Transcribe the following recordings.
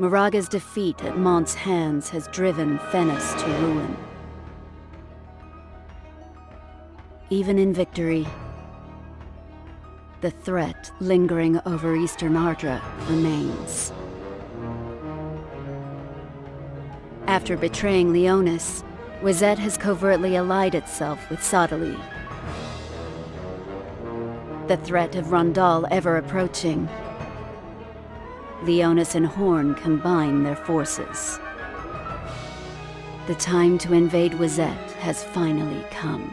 Muraga's defeat at Mont's hands has driven Fennis to ruin. Even in victory, the threat lingering over eastern Ardra remains. After betraying Leonis, Wizette has covertly allied itself with Sadali. The threat of Rondal ever approaching, Leonis and Horn combine their forces. The time to invade Wizette has finally come.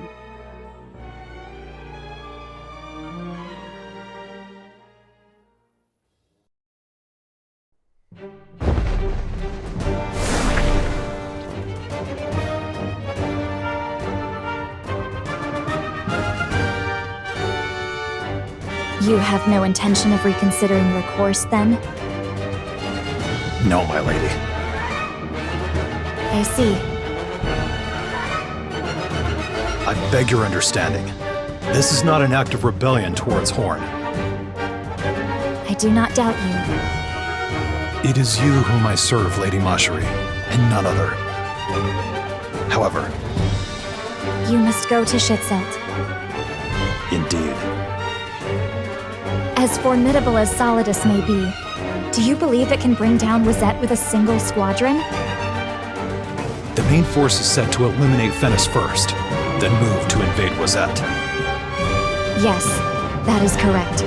You have no intention of reconsidering your course, then? No, my lady. I see. I beg your understanding. This is not an act of rebellion towards Horn. I do not doubt you. It is you whom I serve, Lady Mashari, and none other. However... You must go to Schützelt. Indeed. As formidable as Solidus may be, do you believe it can bring down Wizette with a single squadron? The main force is set to eliminate Fennis first, then move to invade Wizette. Yes, that is correct.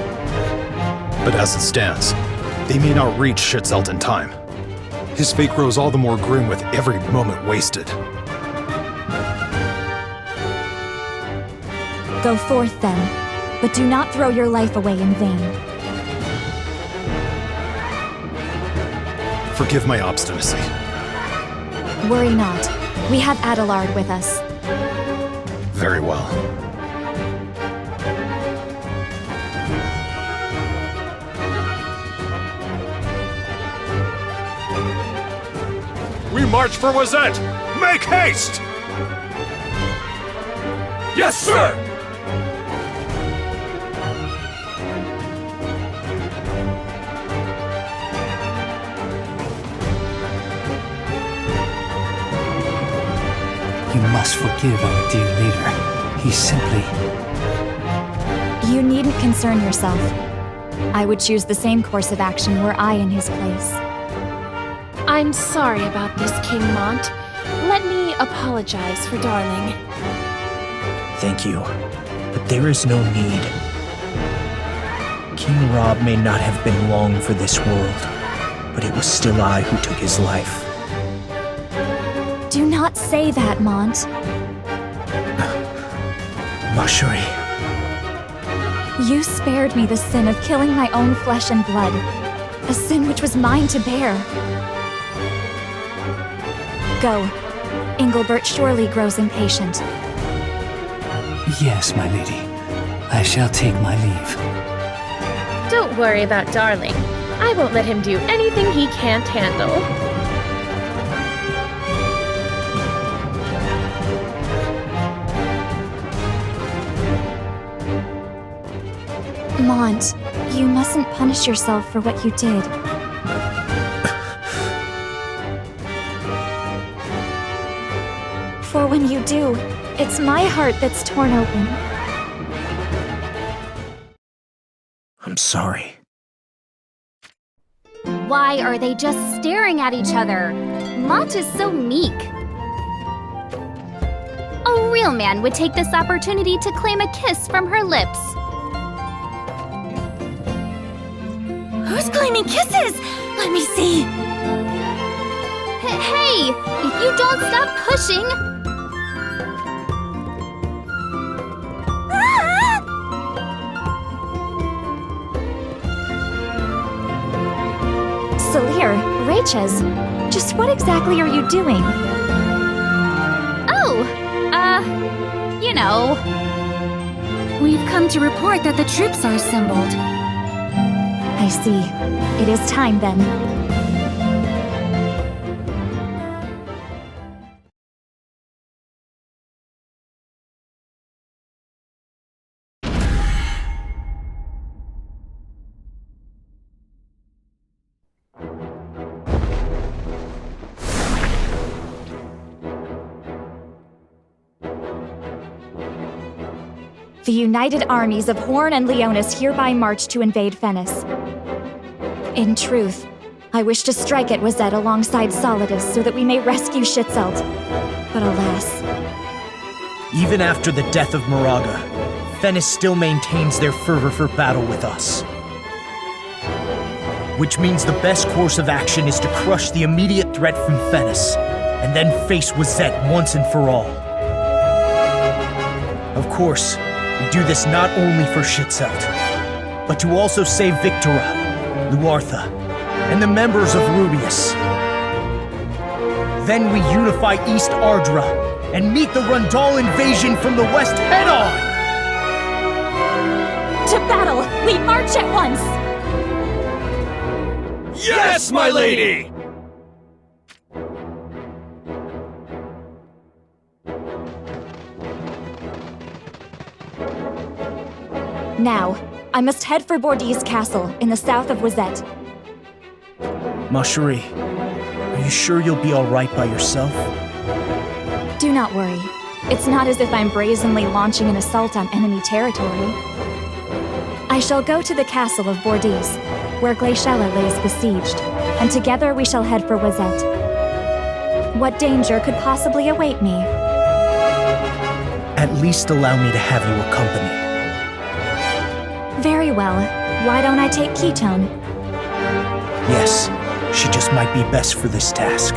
But as it stands, they may not reach Schützelt in time. His fate grows all the more grim with every moment wasted. Go forth then. But do not throw your life away in vain. Forgive my obstinacy. Worry not. We have Adelard with us. Very well. We march for Wizette! Make haste! Yes, sir! You must forgive our dear leader. He simply... You needn't concern yourself. I would choose the same course of action were I in his place. I'm sorry about this, King Mont. Let me apologize for Darling. Thank you, but there is no need. King Rob may not have been long for this world, but it was still I who took his life. Do not say that, Mont. Mashari. You spared me the sin of killing my own flesh and blood. A sin which was mine to bear. Go. Engelbert surely grows impatient. Yes, my lady. I shall take my leave. Don't worry about Darling. I won't let him do anything he can't handle. Mont, you mustn't punish yourself for what you did. For when you do, it's my heart that's torn open. I'm sorry. Why are they just staring at each other? Mont is so meek. A real man would take this opportunity to claim a kiss from her lips. Who's claiming kisses? Let me see. Hey, if you don't stop pushing... Salir, Rachez, just what exactly are you doing? Oh, you know. We've come to report that the troops are assembled. I see. It is time then. The united armies of Horn and Leonis hereby march to invade Fennis. In truth, I wish to strike at Wazet alongside Solidus so that we may rescue Schützelt. But alas. Even after the death of Muraga, Fennis still maintains their fervor for battle with us. Which means the best course of action is to crush the immediate threat from Fennis, and then face Wazet once and for all. Of course, we do this not only for Schützelt, but to also save Victora, Luartha, and the members of Rubius. Then we unify East Ardra and meet the Rundal invasion from the west head-on! To battle! We march at once! Yes, my lady! Now, I must head for Bordeaux Castle in the south of Wazet. Mushari, are you sure you'll be alright by yourself? Do not worry. It's not as if I'm brazenly launching an assault on enemy territory. I shall go to the castle of Bordeaux, where Glaciella lays besieged, and together we shall head for Wazet. What danger could possibly await me? At least allow me to have you accompanied. Very well. Why don't I take Ketone? Yes, she just might be best for this task.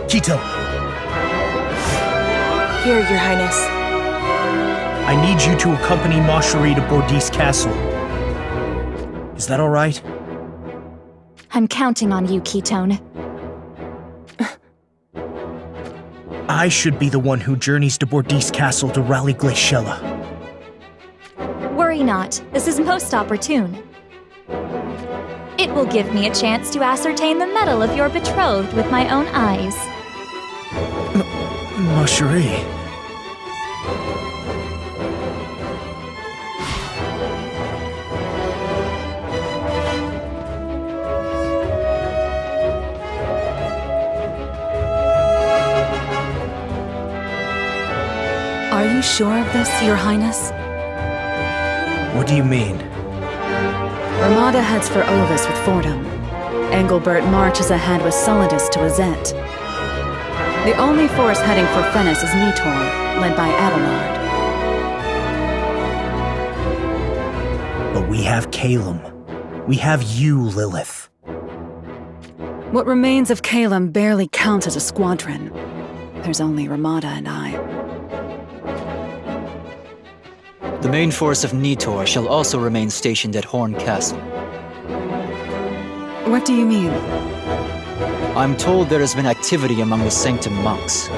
Ketone! Here, Your Highness. I need you to accompany Mushari to Bordeaux Castle. Is that alright? I'm counting on you, Ketone. I should be the one who journeys to Bordeaux Castle to rally Glaciella. Worry not. This is most opportune. It will give me a chance to ascertain the mettle of your betrothed with my own eyes. Mushari... Are you sure of this, Your Highness? What do you mean? Ramada heads for Ovis with Fordham. Engelbert marches ahead with Solidus to Wazet. The only force heading for Fennis is Nitor, led by Abelard. But we have Calum. We have you, Lilith. What remains of Calum barely counts as a squadron. There's only Ramada and I. The main force of Nitor shall also remain stationed at Horn Castle. What do you mean? I'm told there has been activity among the Sanctum monks.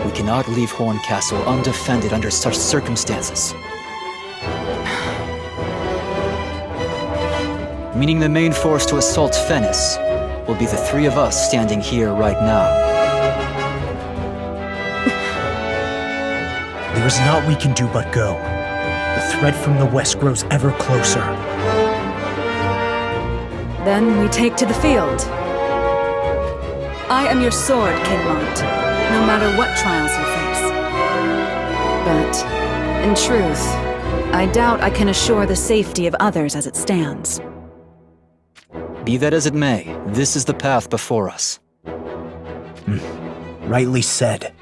We cannot leave Horn Castle undefended under such circumstances. Meaning the main force to assault Fennis will be the three of us standing here right now. There is naught we can do but go. The threat from the west grows ever closer. Then we take to the field. I am your sword, King Mont, no matter what trials you face. But, in truth, I doubt I can assure the safety of others as it stands. Be that as it may, this is the path before us. Rightly said.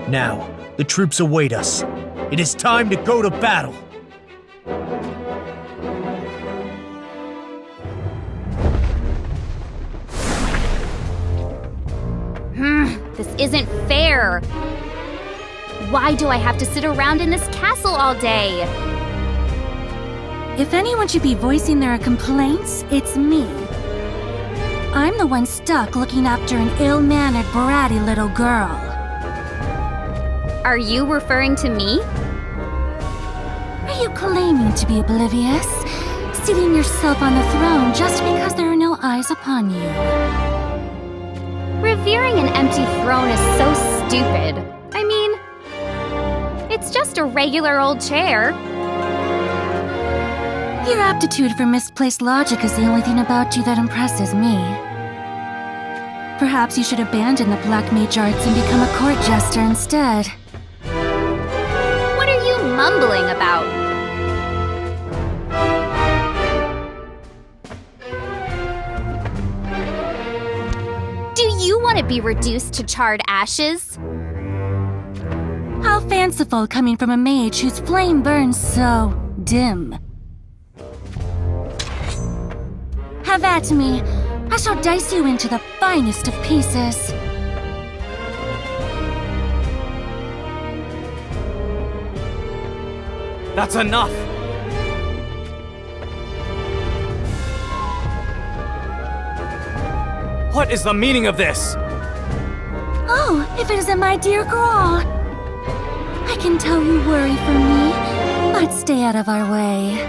Now, the troops await us. It is time to go to battle! This isn't fair. Why do I have to sit around in this castle all day? If anyone should be voicing their complaints, it's me. I'm the one stuck looking after an ill-mannered, bratty little girl. Are you referring to me? Are you claiming to be oblivious? Seating yourself on the throne just because there are no eyes upon you? Revering an empty throne is so stupid. I mean, it's just a regular old chair. Your aptitude for misplaced logic is the only thing about you that impresses me. Perhaps you should abandon the black mage arts and become a court jester instead. mumbling about? Do you want to be reduced to charred ashes? How fanciful coming from a mage whose flame burns so dim. Have at me. I shall dice you into the finest of pieces. That's enough! What is the meaning of this? Oh, if it isn't my dear Grawl. I can tell you worry for me, but stay out of our way.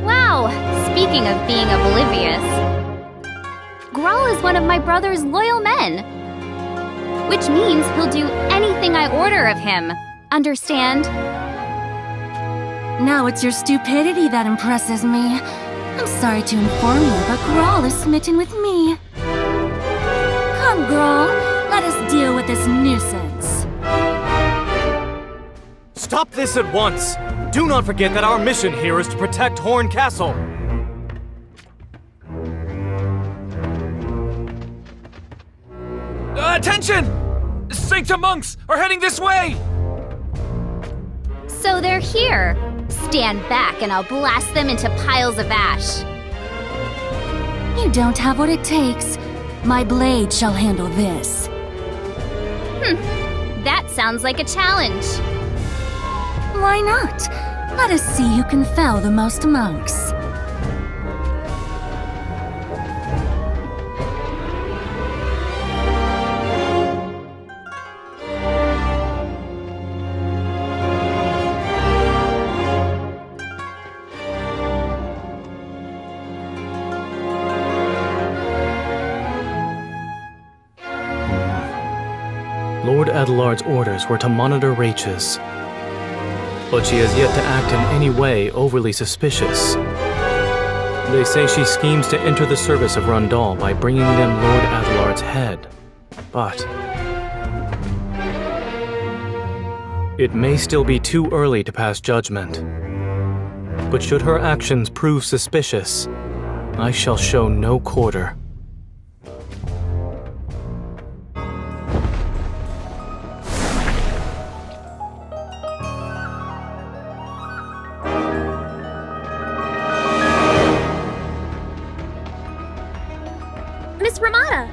Wow, speaking of being oblivious, Grawl is one of my brother's loyal men. Which means he'll do anything I order of him. Understand? Now it's your stupidity that impresses me. I'm sorry to inform you, but Grawl is smitten with me. Come, Grawl, let us deal with this nuisance. Stop this at once! Do not forget that our mission here is to protect Horn Castle! Attention! Sanctum monks are heading this way! So they're here. Stand back and I'll blast them into piles of ash. You don't have what it takes. My blade shall handle this. That sounds like a challenge. Why not? Let us see who can fell the most monks. Lord Adelard's orders were to monitor Rachis, but she has yet to act in any way overly suspicious. They say she schemes to enter the service of Rundal by bringing them Lord Adelard's head, but it may still be too early to pass judgment. But should her actions prove suspicious, I shall show no quarter. Miss Ramada!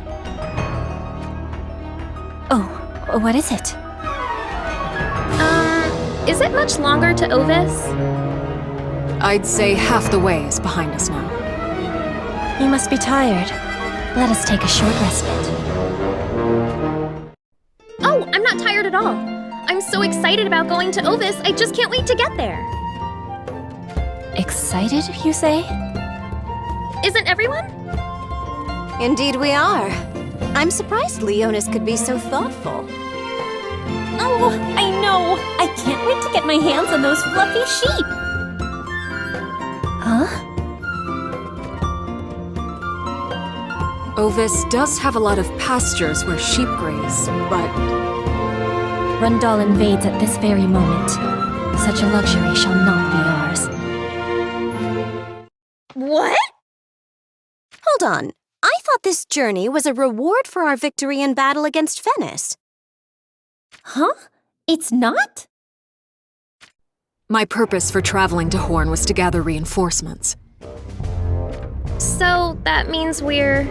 Oh, what is it? Is it much longer to Ovis? I'd say half the way is behind us now. You must be tired. Let us take a short respite. Oh, I'm not tired at all. I'm so excited about going to Ovis, I just can't wait to get there. Excited, you say? Isn't everyone? Indeed we are. I'm surprised Leonis could be so thoughtful. Oh, I know! I can't wait to get my hands on those fluffy sheep! Huh? Ovis does have a lot of pastures where sheep graze, but Rundal invades at this very moment. Such a luxury shall not be ours. What? Hold on. I thought this journey was a reward for our victory in battle against Venice. Huh? It's not? my purpose for traveling to Horn was to gather reinforcements. So that means we're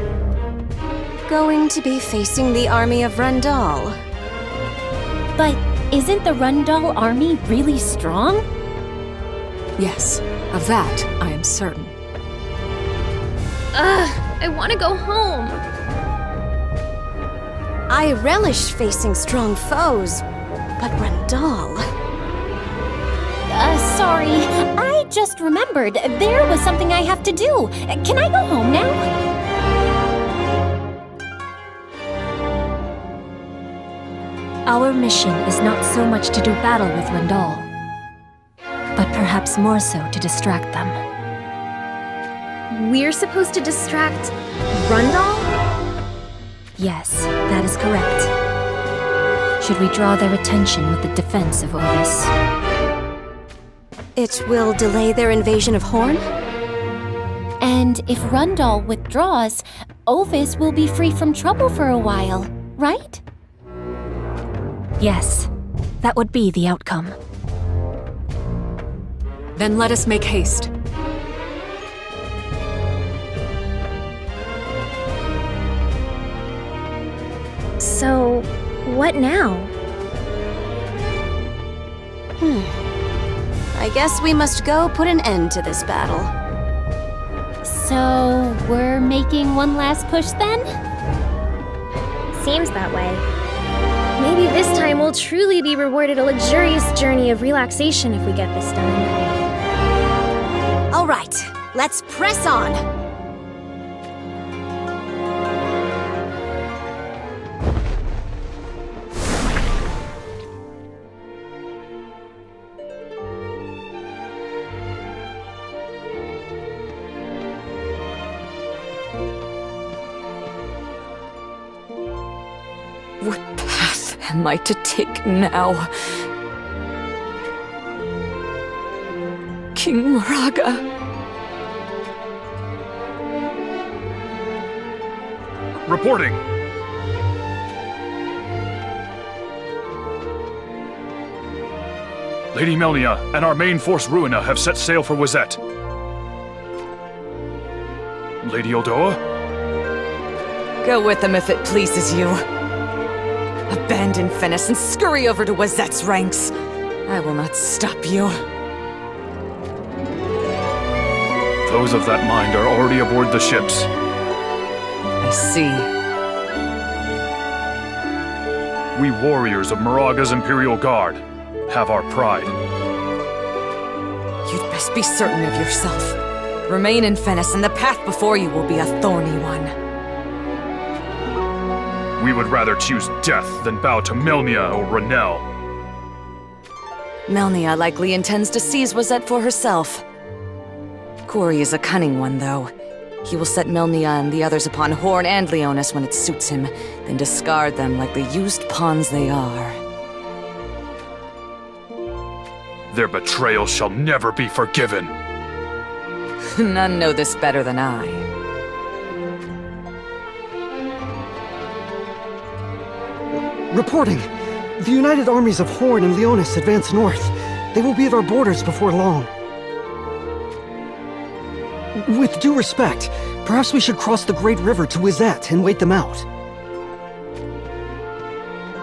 going to be facing the army of Rundal. But isn't the Rundal army really strong? Yes, of that I am certain. I want to go home. I relish facing strong foes, but Rundal... Sorry. I just remembered there was something I have to do. Can I go home now? Our mission is not so much to do battle with Rundal, but perhaps more so to distract them. We're supposed to distract Rundal? Yes, that is correct. should we draw their attention with the defense of Ovis. It will delay their invasion of Horn? And if Rundal withdraws, Ovis will be free from trouble for a while, right? Yes, that would be the outcome. Then let us make haste. So, what now? I guess we must go put an end to this battle. So, we're making one last push then? Seems that way. Maybe this time we'll truly be rewarded a luxurious journey of relaxation if we get this done. All right, let's press on! What path am I to take now? King Muraga. Reporting. Lady Melnia and our main force Ruina have set sail for Wazette. Lady Odoa? Go with them if it pleases you. Abandon Fennis and scurry over to Wazette's ranks. I will not stop you. Those of that mind are already aboard the ships. I see. We warriors of Muraga's Imperial Guard have our pride. You'd best be certain of yourself. Remain in Fennis, and the path before you will be a thorny one. We would rather choose death than bow to Melnia or Renel. Melnia likely intends to seize Wazette for herself. Corey is a cunning one, though. He will set Melnia and the others upon Horn and Leonis when it suits him, then discard them like the used pawns they are. Their betrayal shall never be forgiven. None know this better than I. Reporting! The united armies of Horn and Leonis advance north. They will be at our borders before long. With due respect, perhaps we should cross the Great River to Wazette and wait them out.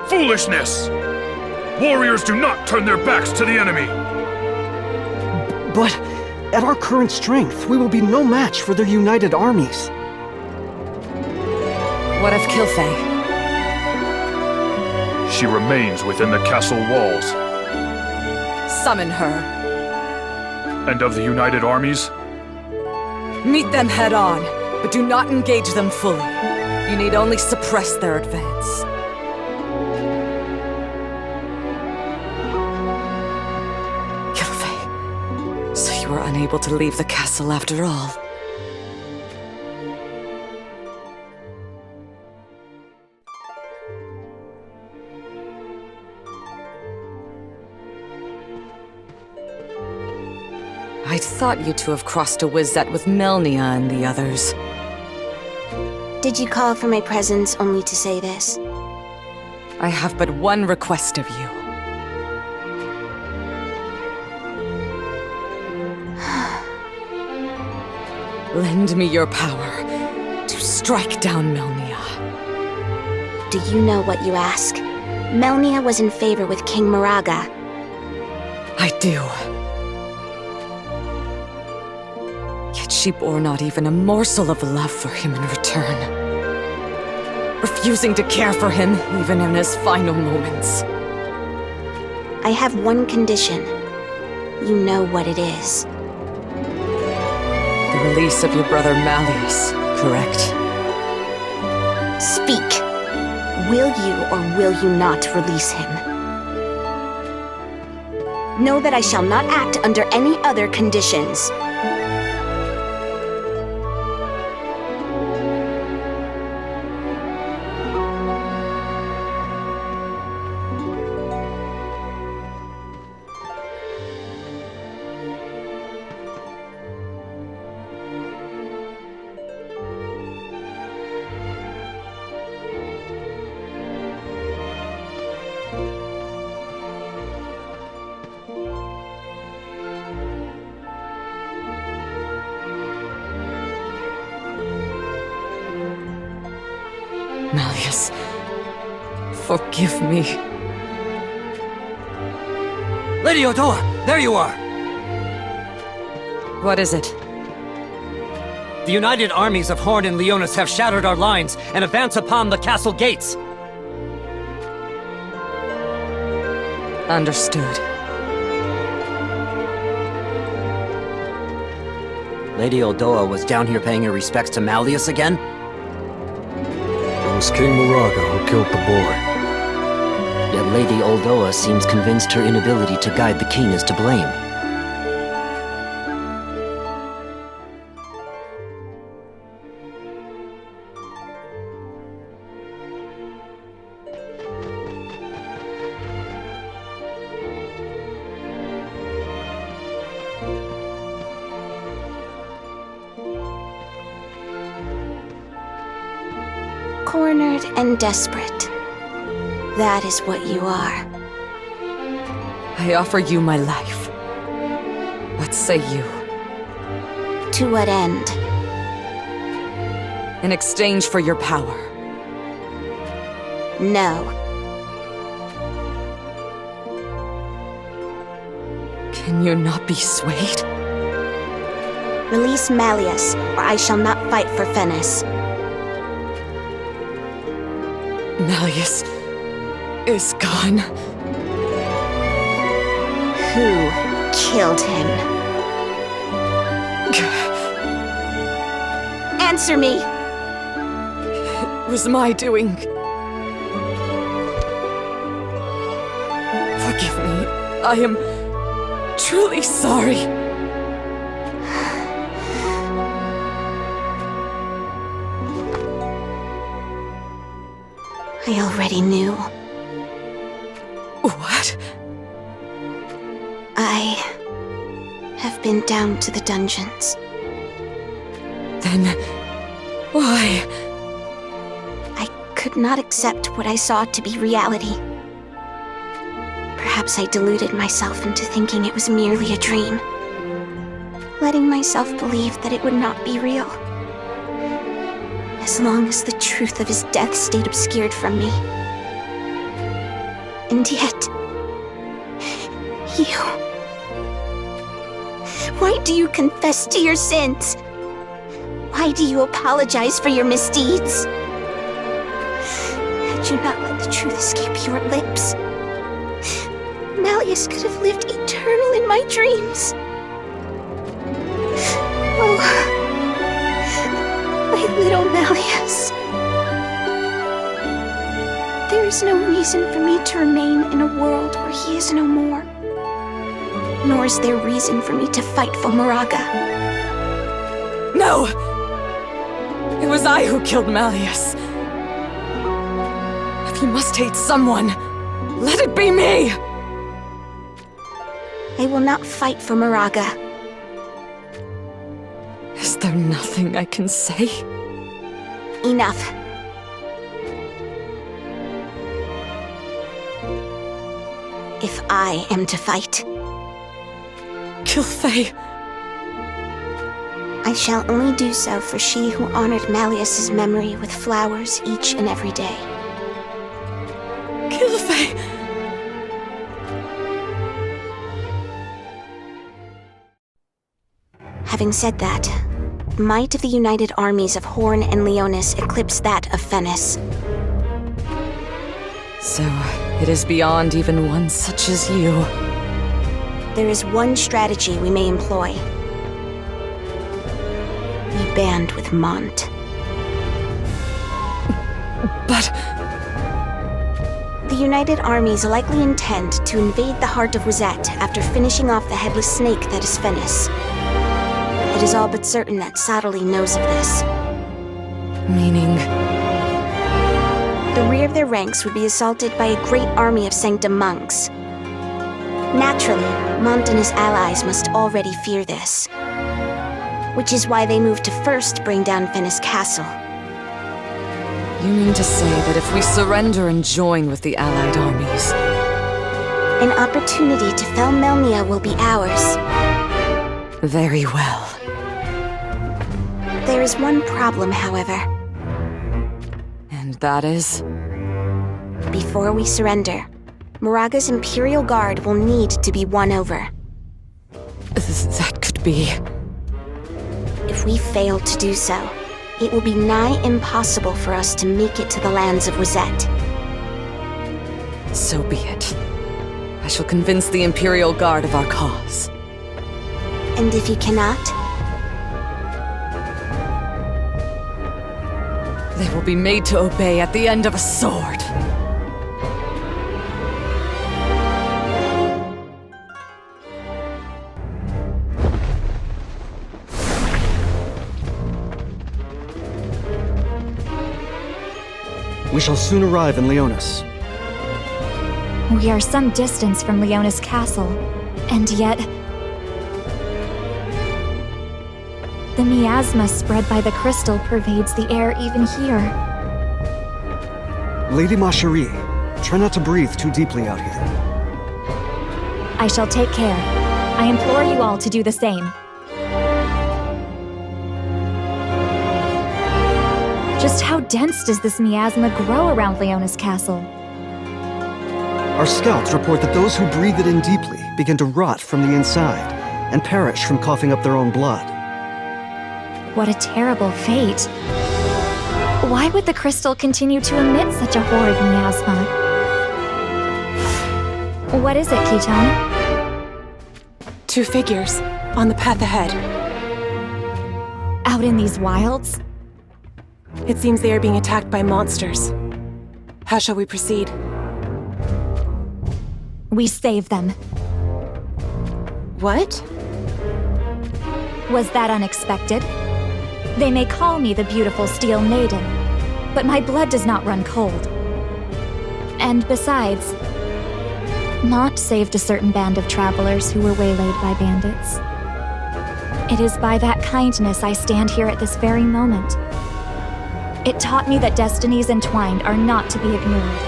Foolishness! Warriors do not turn their backs to the enemy! But at our current strength, we will be no match for their united armies. What of Kilfei? She remains within the castle walls. Summon her. And of the united armies? Meet them head on, but do not engage them fully. You need only suppress their advance. Kilfei, so you were unable to leave the castle after all. I'd thought you to have crossed to Wazette with Melnia and the others. Did you call for my presence only to say this? I have but one request of you. Lend me your power to strike down Melnia. Do you know what you ask? Melnia was in favor with King Muraga. I do. She bore not even a morsel of love for him in return, refusing to care for him even in his final moments. I have one condition. You know what it is. The release of your brother Malleus, correct? Speak. Will you or will you not release him? Know that I shall not act under any other conditions. Forgive me. Lady Odoa, there you are! What is it? The united armies of Horn and Leonis have shattered our lines and advance upon the castle gates. Understood. Lady Odoa was down here paying her respects to Malleus again? It was King Muraga who killed the boy. Yet Lady Odoa seems convinced her inability to guide the king is to blame. Cornered and desperate. That is what you are. I offer you my life. What say you? To what end? In exchange for your power. No. Can you not be swayed? Release Malleus, or I shall not fight for Fennis. Malleus is gone. Who killed him? Answer me! It was my doing. Forgive me. I am truly sorry. I already knew. What? I have been down to the dungeons. Then why? I could not accept what I saw to be reality. Perhaps I deluded myself into thinking it was merely a dream, letting myself believe that it would not be real. As long as the truth of his death stayed obscured from me. And yet, you... Why do you confess to your sins? Why do you apologize for your misdeeds? Had you not let the truth escape your lips, Malleus could have lived eternal in my dreams. Oh... my little Malleus. There is no reason for me to remain in a world where he is no more. Nor is there reason for me to fight for Muraga. No! It was I who killed Malleus. If you must hate someone, let it be me! I will not fight for Muraga. Is there nothing I can say? Enough. If I am to fight, kill Faye. I shall only do so for she who honored Malleus's memory with flowers each and every day. Kill Faye. Having said that, the might of the united armies of Horn and Leonis eclipse that of Fennis. So, it is beyond even one such as you. There is one strategy we may employ. We band with Mont. But... the united armies likely intend to invade the heart of Wozet after finishing off the headless snake that is Fennis. It is all but certain that Sadali knows of this. Meaning? The rear of their ranks would be assaulted by a great army of Sanctum monks. Naturally, Mont and his allies must already fear this. Which is why they moved to first bring down Fennis Castle. You mean to say that if we surrender and join with the allied armies... an opportunity to fell Melnia will be ours. Very well. There is one problem, however. And that is? Before before we surrender, Muraga's Imperial Guard will need to be won over. That could be... If we fail to do so, it will be nigh impossible for us to make it to the lands of Wozet. So be it. I shall convince the Imperial Guard of our cause. And if you cannot? They will be made to obey at the end of a sword. We shall soon arrive in Leonis. We are some distance from Leonis Castle, and yet... the miasma spread by the crystal pervades the air even here. Lady Ma Cherie, try not to breathe too deeply out here. I shall take care. I implore you all to do the same. Just how dense does this miasma grow around Leonis Castle? Our scouts report that those who breathe it in deeply begin to rot from the inside and perish from coughing up their own blood. What a terrible fate. Why would the crystal continue to emit such a horrid miasma? What is it, Ketone? 2 figures, on the path ahead. Out in these wilds? It seems they are being attacked by monsters. How shall we proceed? We save them. What? Was that unexpected? They may call me the beautiful Steel Maiden, but my blood does not run cold. And besides, Mont saved a certain band of travelers who were waylaid by bandits. It is by that kindness I stand here at this very moment. It taught me that destinies entwined are not to be ignored.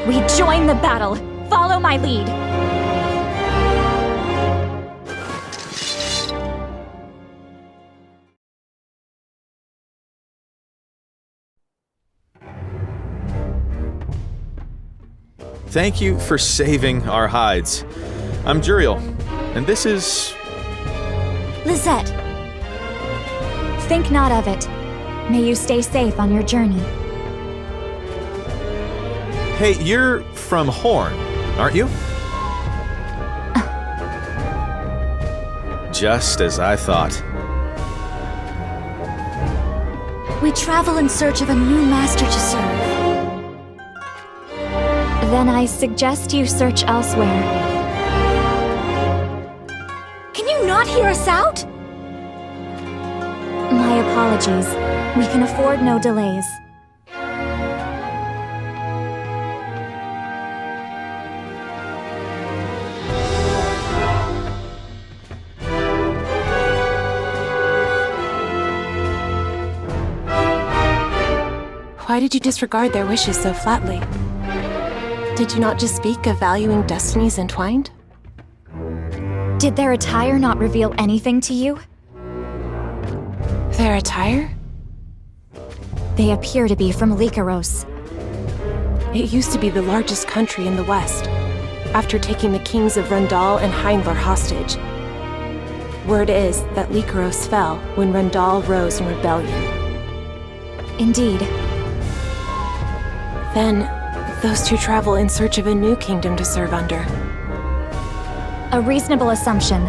We join the battle! Follow my lead! Thank you for saving our hides. I'm Juriel, and this is... Lisette. Think not of it. May you stay safe on your journey. Hey, you're from Horn, aren't you? Just as I thought. We travel in search of a new master to serve. Then I suggest you search elsewhere. Can you not hear us out? My apologies. We can afford no delays. Why did you disregard their wishes so flatly? Did you not just speak of valuing destinies entwined? Did their attire not reveal anything to you? Their attire? They appear to be from Lycaros. It used to be the largest country in the west, after taking the kings of Rundal and Heindler hostage. Word is that Lycaros fell when Rundal rose in rebellion. Indeed. Then, those two travel in search of a new kingdom to serve under. A reasonable assumption.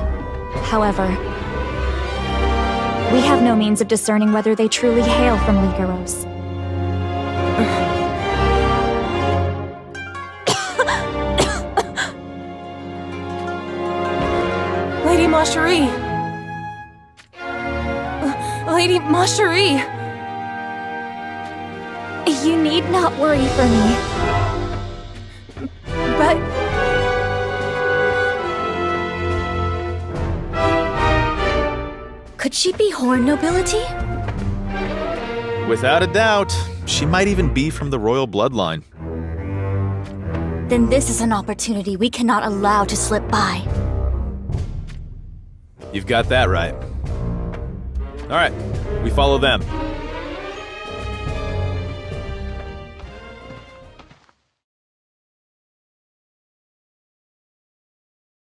However, we have no means of discerning whether they truly hail from Lycaros. Lady Ma Cherie! Lady Ma Cherie! You need not worry for me. But... Could she be Horn nobility? Without a doubt, she might even be from the royal bloodline. Then this is an opportunity we cannot allow to slip by. You've got that right. All right, we follow them.